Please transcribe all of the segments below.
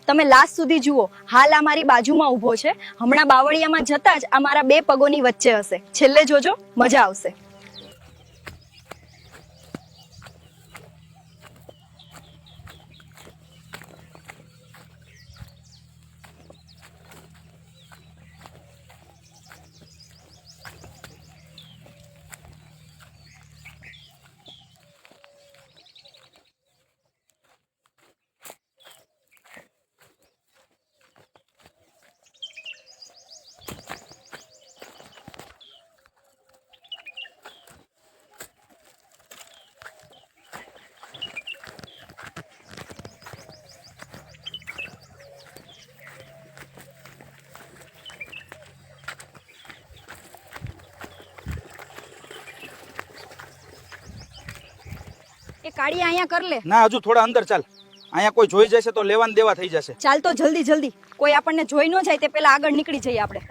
તમે લાસ્ટ સુધી જુઓ. હાલ આ મારી બાજુમાં ઊભો છે. હમણાં બાવળિયામાં જતા જ આ મારા બે પગોની વચ્ચે હશે. છેલ્લે જોજો, મજા આવશે. એ કાળિયા અહીંયા કર લે. ના, હજુ થોડા અંદર ચાલ. અહીંયા કોઈ જોઈ જશે તો લેવાન દેવા થઈ જશે. ચાલ તો જલ્દી જલ્દી. કોઈ આપણને જોઈ ન જાય તે પેલા આગળ નીકળી જઈએ આપણે.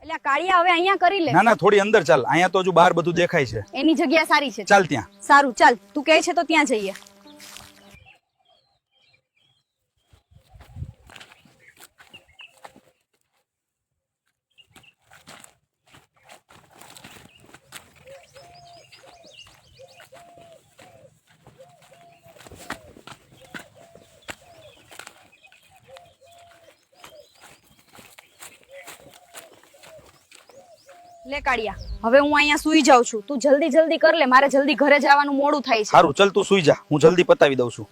એટલે કાળિયા હવે અહીંયા કરી લે. ના ના, થોડી અંદર ચાલ. અહીંયા તો હજુ બહાર બધું દેખાય છે. એની જગ્યા સારી છે. ચાલ ત્યાં. સારું, ચાલ. તું કહે છે તો ત્યાં જઈએ. લે કાળિયા, હવે હું અહીંયા સુઈ જાઉં છું. તું જલ્દી જલ્દી કર લે, મારે જલ્દી ઘરે જવાનું મોડું થાય છે. સારું, ચાલ તું સુઈ જા. હું જલ્દી પતાવી દઉં છું.